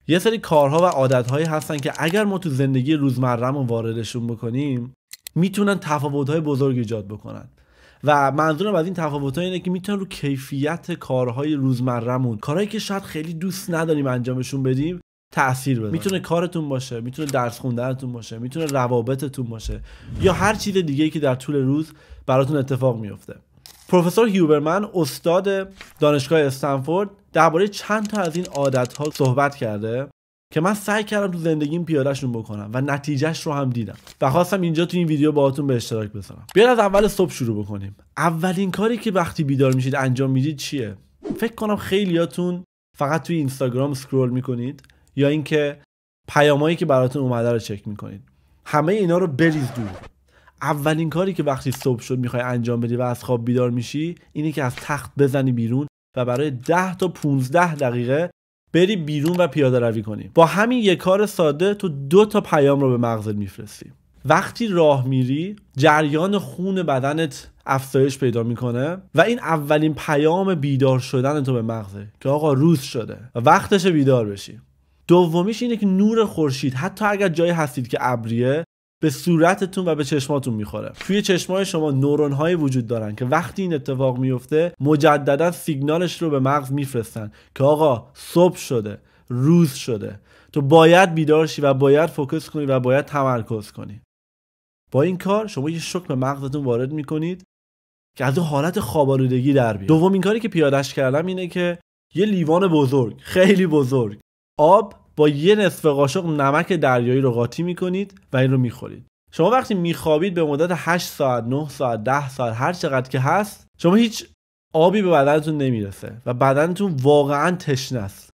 یه سری کارها و عادت‌هایی هستن که اگر ما تو زندگی روزمره‌مون واردشون بکنیم میتونن تفاوت‌های بزرگ ایجاد بکنن. و منظورم از این تفاوت‌ها اینه که میتونن رو کیفیت کارهای روزمره‌مون، کارهایی که شاید خیلی دوست نداریم انجامشون بدیم، تأثیر بذاره. میتونه کارتون باشه، میتونه درس خوندنتون باشه، میتونه روابطتون باشه یا هر چیز دیگه‌ای که در طول روز براتون اتفاق میفته. پروفسور هیوبرمن استاد دانشگاه استنفورد درباره چند تا از این عادت‌ها صحبت کرده که من سعی کردم تو زندگیم پیادهشون بکنم و نتیجهش رو هم دیدم و خواستم اینجا تو این ویدیو باهاتون به اشتراک بذارم. بیاید از اول صبح شروع بکنیم. اولین کاری که وقتی بیدار میشید انجام میدید چیه؟ فکر کنم خیلیاتون فقط توی اینستاگرام اسکرول میکنید یا اینکه پیامایی که براتون اومده رو چک میکنید. همه اینا رو بریز دور. اولین کاری که وقتی صبح شد میخوای انجام بدی و از خواب بیدار میشی اینه که از تخت بزنی بیرون و برای 10 تا 15 دقیقه بری بیرون و پیاده روی کنی. با همین یک کار ساده تو 2 تا پیام رو به مغزت میفرستی. وقتی راه میری جریان خون بدنت افزایش پیدا میکنه و این اولین پیام بیدار شدن تو به مغزه که آقا روز شده و وقتشه بیدار بشی. دومیش اینه که نور خورشید حتی اگر جایی هستید که ابریه به صورتتون و به چشماتون میخوره. توی چشمای شما نورون‌های وجود دارن که وقتی این اتفاق میفته مجددا سیگنالش رو به مغز میفرستن که آقا صبح شده، روز شده، تو باید بیدار شی و باید فوکس کنی و باید تمرکز کنی. با این کار شما یه شوک به مغزتون وارد میکنید که از اون حالت خواب‌آلودگی در بیاد. دومین کاری که پیاده‌اش کردم اینه که یه لیوان بزرگ، خیلی بزرگ، آب با یه نصف قاشق نمک دریایی رو قاطی میکنید و این رو میخورید. شما وقتی میخوابید به مدت 8 ساعت، 9 ساعت، 10 ساعت هر چقدر که هست شما هیچ آبی به بدنتون نمیرسه و بدنتون واقعا تشنه است.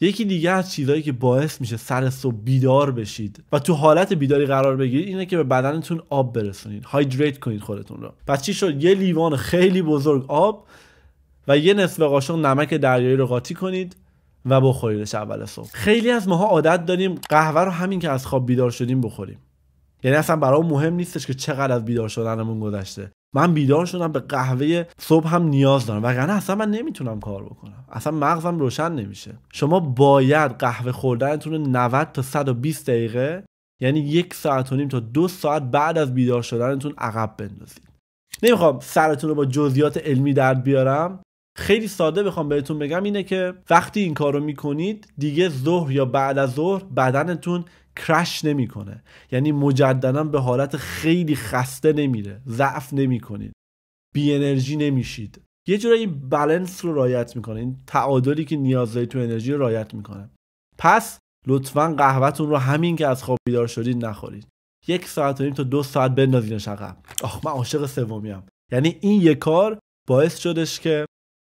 یکی دیگه از چیزایی که باعث میشه سر صبح بیدار بشید و تو حالت بیداری قرار بگیرید اینه که به بدنتون آب برسونید، هایدریت کنید خودتون رو. پس چی شد؟ یه لیوان خیلی بزرگ آب و یه نصف قاشق نمک دریایی رو قاطی کنید و بخوریدش اول صبح. خیلی از ماها عادت داریم قهوه رو همین که از خواب بیدار شدیم بخوریم. یعنی اصلا برام مهم نیستش که چقدر از بیدار شدنمون گذشته. من بیدار شدم به قهوه صبح هم نیاز دارم وگرنه اصلا من نمیتونم کار بکنم. اصلا مغزم روشن نمیشه. شما باید قهوه خوردنتون رو 90 تا 120 دقیقه یعنی 1 ساعت و نیم تا 2 ساعت بعد از بیدار شدنتون عقب بندازید. نمیخوام سرتون رو با جزئیات علمی درد بیارم. خیلی ساده بخوام بهتون بگم اینه که وقتی این کارو میکنید دیگه ظهر یا بعد از ظهر بدنتون کرش نمیکنه. یعنی مجددا به حالت خیلی خسته نمیره، ضعف نمیکنید، بی انرژی نمیشید. یه جورایی بالانس رو رعایت میکنه، این تعادلی که نیاز دارید تو انرژی رو رعایت میکنه. پس لطفاً قهوه‌تون رو همین که از خواب بیدار شدید نخورید. 1 ساعت و نیم تا 2 ساعت بندازینش عقب. من عاشق سومیم. یعنی این یک کار باعث شدش که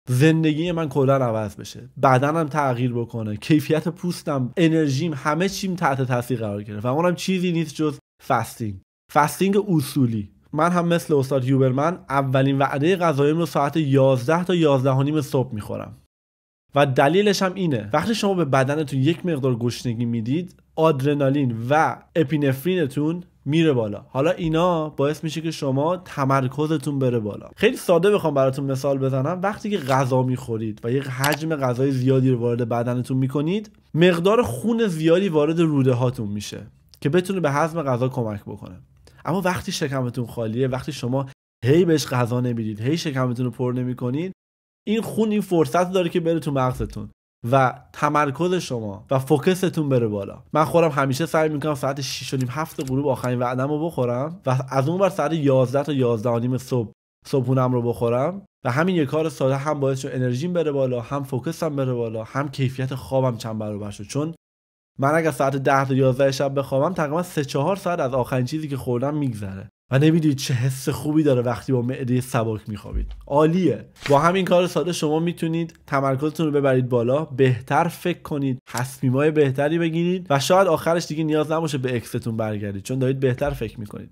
زندگی من کلا عوض بشه، بدنم تغییر بکنه، کیفیت پوستم، انرژیم، همه چیم تحت تاثیر قرار گرفت و اونم چیزی نیست جز فستینگ اصولی. من هم مثل استاد هیوبرمن اولین وعده غذاییم رو ساعت 11 تا 11 و نیم صبح میخورم و دلیلش هم اینه وقتی شما به بدنتون یک مقدار گشنگی میدید آدرنالین و اپینفرینتون میره بالا. حالا اینا باعث میشه که شما تمرکزتون بره بالا. خیلی ساده بخوام براتون مثال بزنم، وقتی که غذا میخورید و یک حجم غذای زیادی رو وارد بدنتون میکنید مقدار خون زیادی وارد روده هاتون میشه که بتونه به هضم غذا کمک بکنه. اما وقتی شکمتون خالیه، وقتی شما هی بهش غذا نمیدید، هی شکمتون رو پر نمیکنید، این خون این فرصت داره که بره تو مغزتون و تمرکز شما و فوکستون بره بالا. من خودم همیشه سعی میکنم ساعت 6 و نیم 7 غروب آخرین وعده‌مو بخورم و از اون ور ساعت 11 تا 11 و نیم صبح صبحونم رو بخورم و همین یک کار ساده هم باعث شد انرژیم بره بالا، هم فوکسم بره بالا، هم کیفیت خوابم چند برابر شد. چون من اگه ساعت 10 تا 11 شب بخوابم تقریبا 3-4 ساعت از آخرین چیزی که خوردم میگذره و نمیدونید چه حس خوبی داره وقتی با معده سبک میخوابید. عالیه. با همین کار ساده شما میتونید تمرکزتون رو ببرید بالا، بهتر فکر کنید، تصمیمای بهتری بگیرید و شاید آخرش دیگه نیاز نباشه به اکستون برگردید چون دارید بهتر فکر میکنید.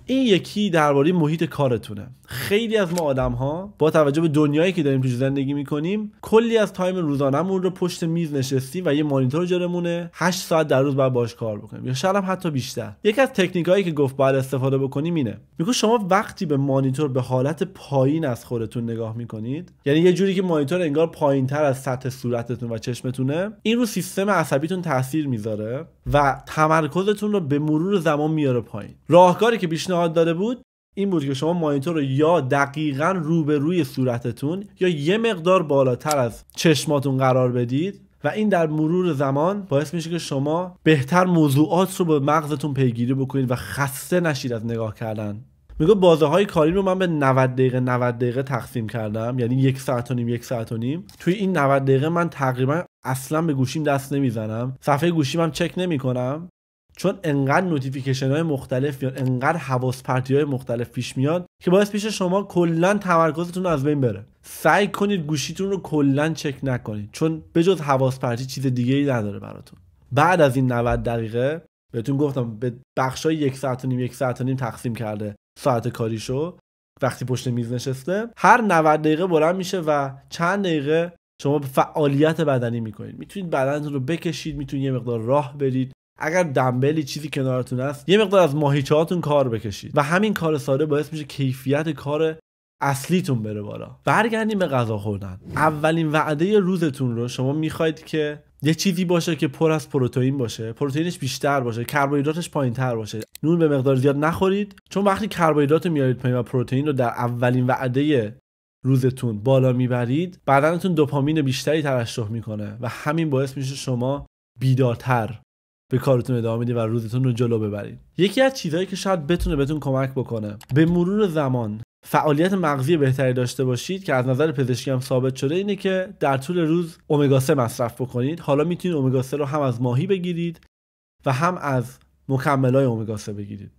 این یکی درباره محیط کارتونه. خیلی از ما آدم‌ها با توجه به دنیایی که داریم توش زندگی می‌کنیم کلی از تایم روزانه‌مون رو پشت میز نشستیم و یه مانیتور جلومونه 8 ساعت در روز باید باهاش کار بکنیم یا شاید هم حتی بیشتر. یکی از تکنیکایی که گفت باید استفاده بکنیم اینه. میگه شما وقتی به مانیتور به حالت پایین از خودتون نگاه می‌کنید، یعنی یه جوری که مانیتور انگار پایین‌تر از سطح صورتتون و چشمتونه، این رو سیستم عصبیتون تاثیر میذاره و تمرکزتون رو به مرور زمان میاره پایین. راهکاری که پیشنهاد داده بود این بود که شما مانیتور رو یا دقیقاً روبروی صورتتون یا یه مقدار بالاتر از چشماتون قرار بدید و این در مرور زمان باعث میشه که شما بهتر موضوعات رو به مغزتون پیگیری بکنید و خسته نشید از نگاه کردن. میگه بازه های کاری رو من به 90 دقیقه تقسیم کردم، یعنی 1 ساعت و نیم 1 ساعت و نیم. توی این 90 دقیقه من تقریبا اصلا به گوشیم دست نمیزنم، صفحه گوشیم هم چک نمیکنم، چون انقدر نوتیفیکیشن های مختلف میاد، انقدر حواس پرتی های مختلف پیش میاد که باعث میشه شما کلا تمرکزتون از بین بره. سعی کنید گوشیتون رو کلا چک نکنید، چون بجز حواس پرتی چیز دیگه ای نداره براتون. بعد از این 90 دقیقه بهتون گفتم به بخشای 1 ساعت و نیم 1 ساعت و نیم تقسیم کرده ساعت کاریشو. وقتی پشت میز نشسته هر 90 دقیقه بلند میشه و چند دقیقه شما به فعالیت بدنی میکنید. میتونید بدنتون رو بکشید، میتونید یه مقدار راه برید، اگر دمبلی چیزی کنارتون هست یه مقدار از ماهیچه‌هاتون کار بکشید و همین کار ساده باعث میشه کیفیت کار اصلیتون بره بالا. برگردیم به غذا خوردن. اولین وعده روزتون رو شما میخواید که یه چیزی باشه که پر از پروتئین باشه، پروتئینش بیشتر باشه، کربوهیدراتش پایین‌تر باشه. نون به مقدار زیاد نخورید، چون وقتی کربوهیدرات رو میارید پایین و پروتئین رو در اولین وعده روزتون بالا میبرید، بدنتون دوپامین بیشتری ترشح میکنه و همین باعث میشه شما بیدارتر به کارتون ادامه بدید و روزتون رو جلو ببرید. یکی از چیزهایی که شاید بتونه بهتون کمک بکنه به مرور زمان فعالیت مغزی بهتری داشته باشید که از نظر پزشکی هم ثابت شده اینه که در طول روز امگا 3 مصرف بکنید. حالا میتونید امگا 3 رو هم از ماهی بگیرید و هم از مکمل‌های امگا 3 بگیرید.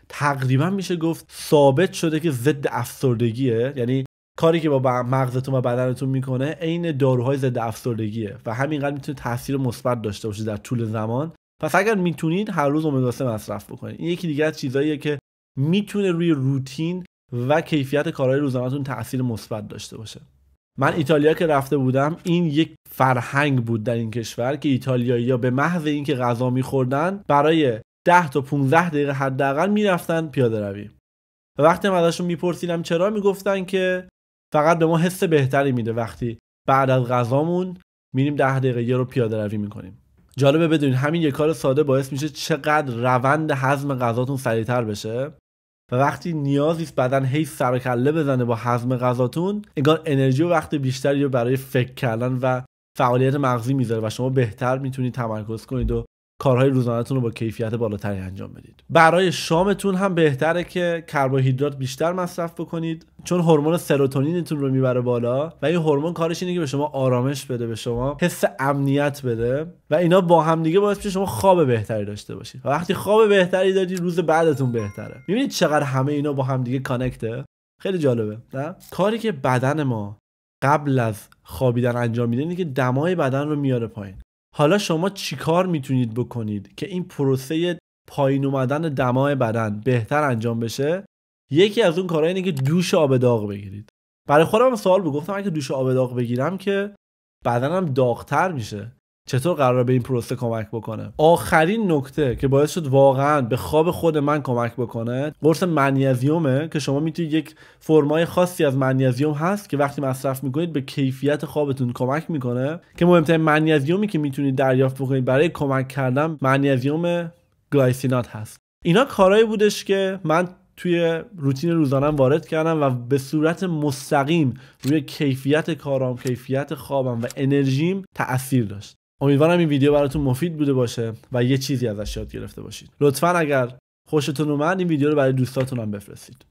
تقریبا میشه گفت ثابت شده که ضد افسردگیه، یعنی کاری که با مغزتون و بدنتون میکنه عین داروهای ضد افسردگیه و همینقدر میتونه تاثیر مثبت داشته باشه در طول زمان. پس اگر میتونید هر روز امگا 3 مصرف بکنید. این یکی دیگه از چیزاییه که میتونه روی روتین و کیفیت کارهای روزانه‌تون تاثیر مثبت داشته باشه. من ایتالیا که رفته بودم این یک فرهنگ بود در این کشور که ایتالیایی‌ها به محض اینکه غذا می‌خوردن برای 10 تا 15 دقیقه حداقل میرفتن پیاده روی. و وقتی من ازشون میپرسیدم چرا، میگفتن که فقط به ما حس بهتری میده وقتی بعد از غذامون میریم 10 دقیقه یه رو پیاده روی میکنیم. جالبه بدونید همین یک کار ساده باعث میشه چقدر روند هضم غذاتون سریعتر بشه و وقتی نیازی است بدن هی سر و کله بزنه با هضم غذاتون، انگار انرژی و وقت بیشتری رو برای فکر کردن و فعالیت مغزی میذاره و شما بهتر میتونید تمرکز کنید و کارهای روزانه‌تون رو با کیفیت بالاتری انجام بدید. برای شامتون هم بهتره که کربوهیدرات بیشتر مصرف بکنید، چون هورمون سروتونینتون رو میبره بالا و این هورمون کارش اینه که به شما آرامش بده، به شما حس امنیت بده و اینا با هم دیگه باعث میشه شما خواب بهتری داشته باشید. و وقتی خواب بهتری دارید روز بعدتون بهتره. میبینید چقدر همه اینا با هم دیگه کانکته؟ خیلی جالبه، نه؟ کاری که بدن ما قبل از خوابیدن انجام میده اینه که دمای بدن رو میاره پایین. حالا شما چیکار میتونید بکنید که این پروسه پایین اومدن دمای بدن بهتر انجام بشه؟ یکی از اون کارها اینه که دوش آب داغ بگیرید. برای خودم سوال گفتم اگه دوش آب داغ بگیرم که بدنم داغتر میشه، چطور قراره به این پروسه کمک بکنه؟ آخرین نکته که باعث شد واقعا به خواب خود من کمک بکنه قرص منیزیومه که شما میتونید، یک فرمای خاصی از منیزیوم هست که وقتی مصرف میکنید به کیفیت خوابتون کمک میکنه. که مهمترین منیزیومی که میتونید دریافت بکنید برای کمک کردن منیزیوم گلایسینات هست. اینا کارهایی بودش که من توی روتین روزانه‌ام وارد کردم و به صورت مستقیم روی کیفیت کارام، کیفیت خوابم و انرژیم تأثیر داشت. امیدوارم این ویدیو براتون مفید بوده باشه و یه چیزی ازش یاد گرفته باشید. لطفاً اگر خوشتون اومد این ویدیو رو برای دوستاتون هم بفرستید.